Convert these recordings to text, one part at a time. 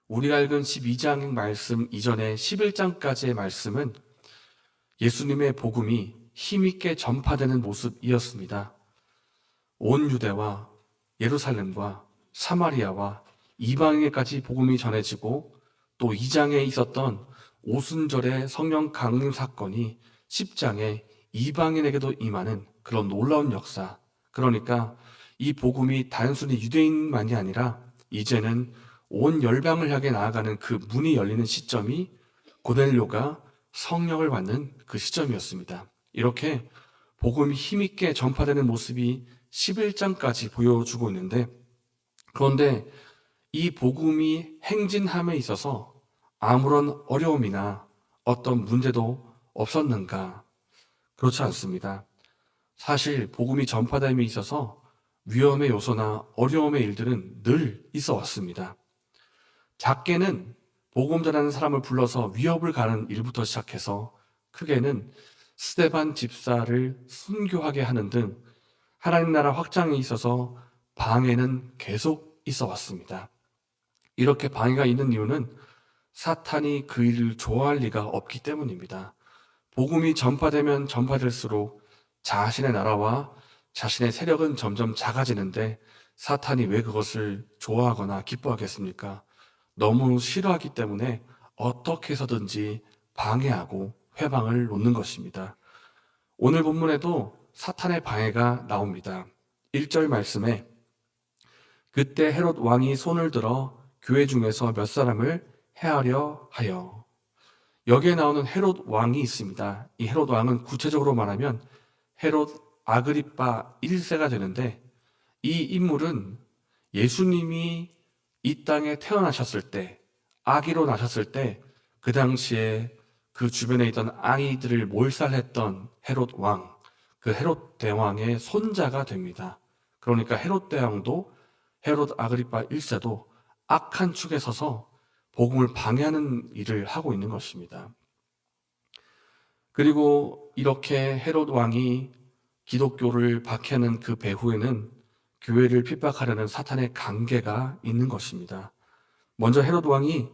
우리가 읽은 12장 말씀 이전에 11장까지의 말씀은 예수님의 복음이 힘있게 전파되는 모습이었습니다. 온 유대와 예루살렘과 사마리아와 이방인에까지 복음이 전해지고, 또 2장에 있었던 오순절의 성령 강림 사건이 10장에 이방인에게도 임하는 그런 놀라운 역사. 그러니까 이 복음이 단순히 유대인만이 아니라 이제는 온 열방을 향해 나아가는 그 문이 열리는 시점이 고넬료가 성령을 받는 그 시점이었습니다. 이렇게 복음이 힘있게 전파되는 모습이 11장까지 보여주고 있는데, 그런데 이 복음이 행진함에 있어서 아무런 어려움이나 어떤 문제도 없었는가? 그렇지 않습니다. 사실 복음이 전파됨에 있어서 위험의 요소나 어려움의 일들은 늘 있어 왔습니다. 작게는 복음 전하는 사람을 불러서 위협을 가는 일부터 시작해서, 크게는 스데반 집사를 순교하게 하는 등 하나님 나라 확장에 있어서 방해는 계속 있어 왔습니다. 이렇게 방해가 있는 이유는 사탄이 그 일을 좋아할 리가 없기 때문입니다. 복음이 전파되면 전파될수록 자신의 나라와 자신의 세력은 점점 작아지는데, 사탄이 왜 그것을 좋아하거나 기뻐하겠습니까? 너무 싫어하기 때문에 어떻게 해서든지 방해하고 회방을 놓는 것입니다. 오늘 본문에도 사탄의 방해가 나옵니다. 1절 말씀에 그때 헤롯 왕이 손을 들어 교회 중에서 몇 사람을 해하려 하여. 여기에 나오는 헤롯 왕이 있습니다. 이 헤롯 왕은 구체적으로 말하면 헤롯 아그리빠 1세가 되는데, 이 인물은 예수님이 이 땅에 태어나셨을 때, 아기로 나셨을 때 그 당시에 그 주변에 있던 아이들을 몰살했던 헤롯 왕, 그 헤롯 대왕의 손자가 됩니다. 그러니까 헤롯 대왕도 헤롯 아그리빠 1세도 악한 축에 서서 복음을 방해하는 일을 하고 있는 것입니다. 그리고 이렇게 헤롯 왕이 기독교를 박해하는 그 배후에는 교회를 핍박하려는 사탄의 관계가 있는 것입니다. 먼저 헤롯 왕이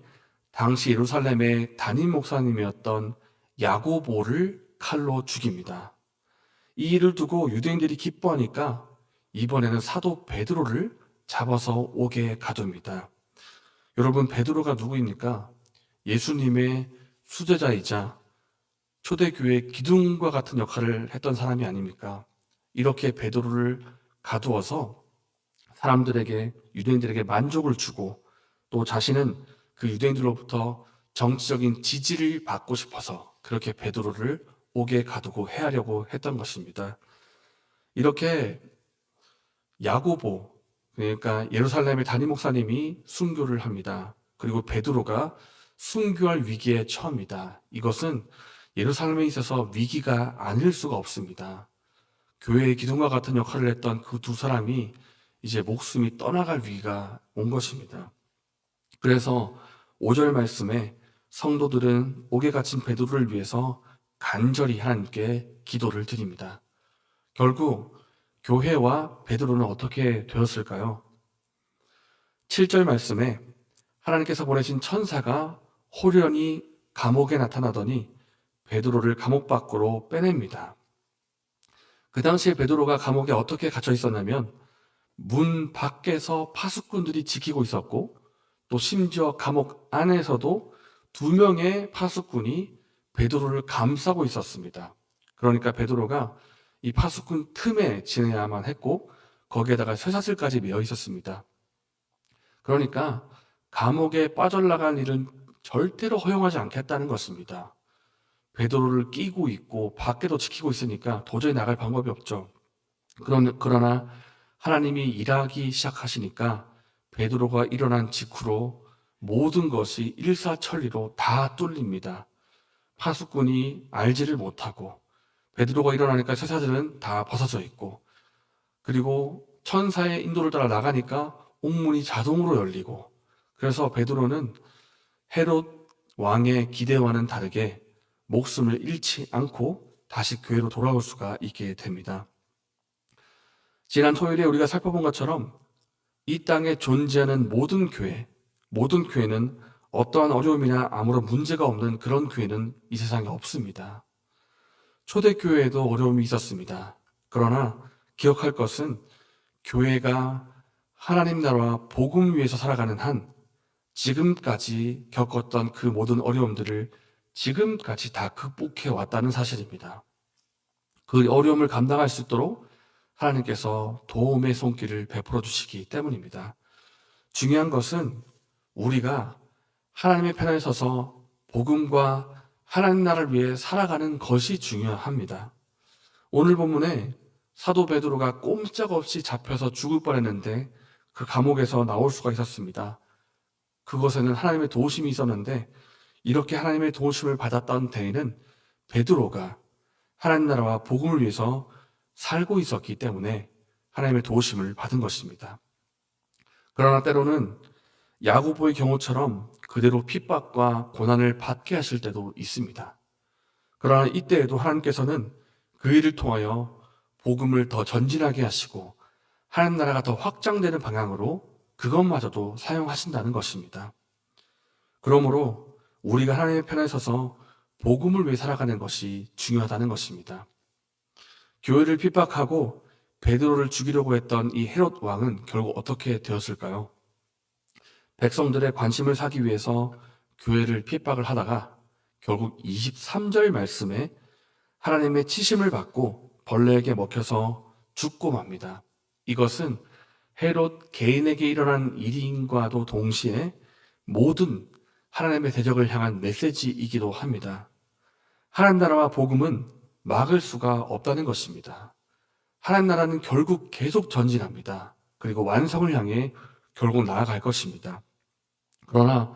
당시 예루살렘의 담임 목사님이었던 야고보를 칼로 죽입니다. 이 일을 두고 유대인들이 기뻐하니까 이번에는 사도 베드로를 잡아서 옥에 가둡니다. 여러분, 베드로가 누구입니까? 예수님의 수제자이자 초대교회 기둥과 같은 역할을 했던 사람이 아닙니까? 이렇게 베드로를 가두어서 사람들에게, 유대인들에게 만족을 주고, 또 자신은 그 유대인들로부터 정치적인 지지를 받고 싶어서 그렇게 베드로를 옥에 가두고 해하려고 했던 것입니다. 이렇게 야고보, 그러니까 예루살렘의 담임 목사님이 순교를 합니다. 그리고 베드로가 순교할 위기에 처합니다. 이것은 예루살렘에 있어서 위기가 아닐 수가 없습니다. 교회의 기둥과 같은 역할을 했던 그 두 사람이 이제 목숨이 떠나갈 위기가 온 것입니다. 그래서 5절 말씀에 성도들은 옥에 갇힌 베드로를 위해서 간절히 하나님께 기도를 드립니다. 결국 교회와 베드로는 어떻게 되었을까요? 7절 말씀에 하나님께서 보내신 천사가 호련히 감옥에 나타나더니 베드로를 감옥 밖으로 빼냅니다. 그 당시에 베드로가 감옥에 어떻게 갇혀 있었냐면, 문 밖에서 파수꾼들이 지키고 있었고, 또 심지어 감옥 안에서도 2명의 파수꾼이 베드로를 감싸고 있었습니다. 그러니까 베드로가 이 파수꾼 틈에 지내야만 했고, 거기에다가 쇠사슬까지 매어 있었습니다. 그러니까 감옥에 빠져나갈 일은 절대로 허용하지 않겠다는 것입니다. 베드로를 끼고 있고 밖에도 지키고 있으니까 도저히 나갈 방법이 없죠. 그러나 하나님이 일하기 시작하시니까 베드로가 일어난 직후로 모든 것이 일사천리로 다 뚫립니다. 파수꾼이 알지를 못하고, 베드로가 일어나니까 쇠사슬은 다 벗어져 있고, 그리고 천사의 인도를 따라 나가니까 옥문이 자동으로 열리고, 그래서 베드로는 헤롯 왕의 기대와는 다르게 목숨을 잃지 않고 다시 교회로 돌아올 수가 있게 됩니다. 지난 토요일에 우리가 살펴본 것처럼 이 땅에 존재하는 모든 교회, 모든 교회는 어떠한 어려움이나 아무런 문제가 없는 그런 교회는 이 세상에 없습니다. 초대교회에도 어려움이 있었습니다. 그러나 기억할 것은 교회가 하나님 나라와 복음 위에서 살아가는 한 지금까지 겪었던 그 모든 어려움들을 지금까지 다 극복해 왔다는 사실입니다. 그 어려움을 감당할 수 있도록 하나님께서 도움의 손길을 베풀어 주시기 때문입니다. 중요한 것은 우리가 하나님의 편에 서서 복음과 하나님 나라를 위해 살아가는 것이 중요합니다. 오늘 본문에 사도 베드로가 꼼짝없이 잡혀서 죽을 뻔했는데 그 감옥에서 나올 수가 있었습니다. 그것에는 하나님의 도우심이 있었는데 이렇게 하나님의 도우심을 받았던 때에는 베드로가 하나님 나라와 복음을 위해서 살고 있었기 때문에 하나님의 도우심을 받은 것입니다. 그러나 때로는 야고보의 경우처럼 그대로 핍박과 고난을 받게 하실 때도 있습니다. 그러나 이때에도 하나님께서는 그 일을 통하여 복음을 더 전진하게 하시고 하나님 나라가 더 확장되는 방향으로 그것마저도 사용하신다는 것입니다. 그러므로 우리가 하나님의 편에 서서 복음을 위해 살아가는 것이 중요하다는 것입니다. 교회를 핍박하고 베드로를 죽이려고 했던 이 헤롯 왕은 결국 어떻게 되었을까요? 백성들의 관심을 사기 위해서 교회를 핍박을 하다가 결국 23절 말씀에 하나님의 치심을 받고 벌레에게 먹혀서 죽고 맙니다. 이것은 헤롯 개인에게 일어난 일인과도 동시에 모든 하나님의 대적을 향한 메시지이기도 합니다. 하나님 나라와 복음은 막을 수가 없다는 것입니다. 하나님 나라는 결국 계속 전진합니다. 그리고 완성을 향해 결국 나아갈 것입니다. 그러나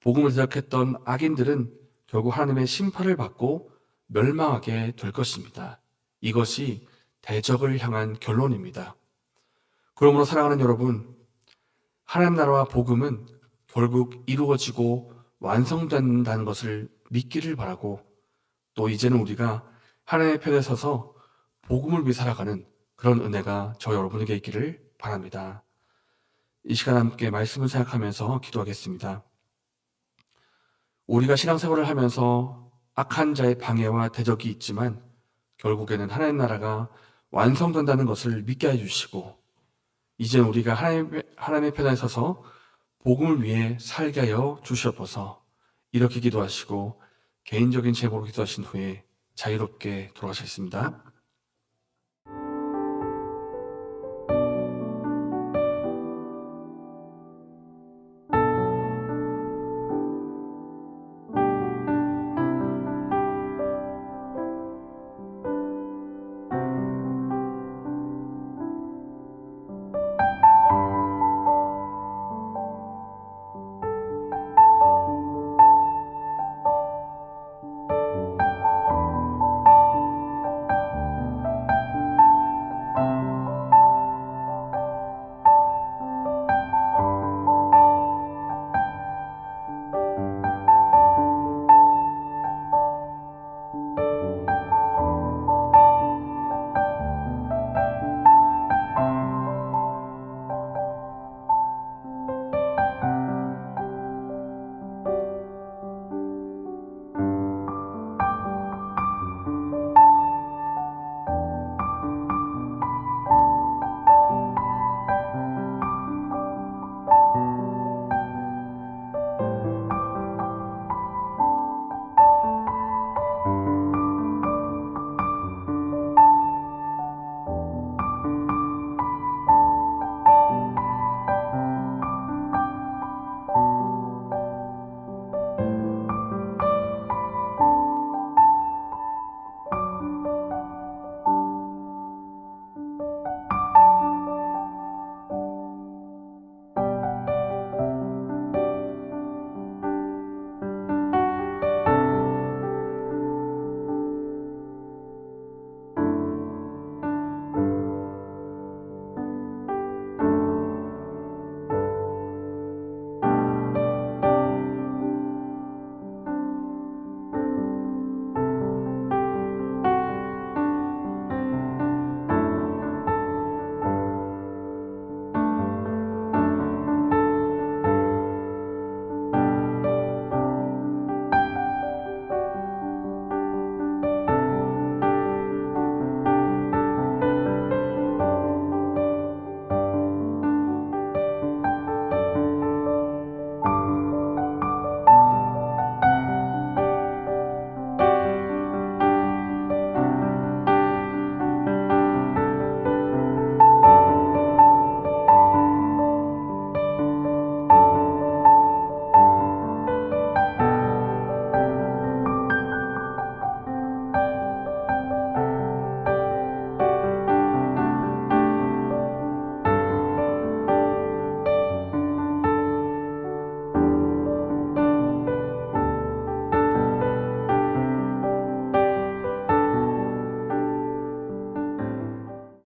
복음을 대적했던 악인들은 결국 하나님의 심판을 받고 멸망하게 될 것입니다. 이것이 대적을 향한 결론입니다. 그러므로 사랑하는 여러분, 하나님 나라와 복음은 결국 이루어지고 완성된다는 것을 믿기를 바라고 또 이제는 우리가 하나님의 편에 서서 복음을 위해 살아가는 그런 은혜가 저 여러분에게 있기를 바랍니다. 이 시간 함께 말씀을 생각하면서 기도하겠습니다. 우리가 신앙생활을 하면서 악한 자의 방해와 대적이 있지만 결국에는 하나님 나라가 완성된다는 것을 믿게 해주시고 이제 우리가 하나님의 편에 서서 복음을 위해 살게 하여 주시옵소서. 이렇게 기도하시고 개인적인 제목으로 기도하신 후에 자유롭게 돌아가셨습니다.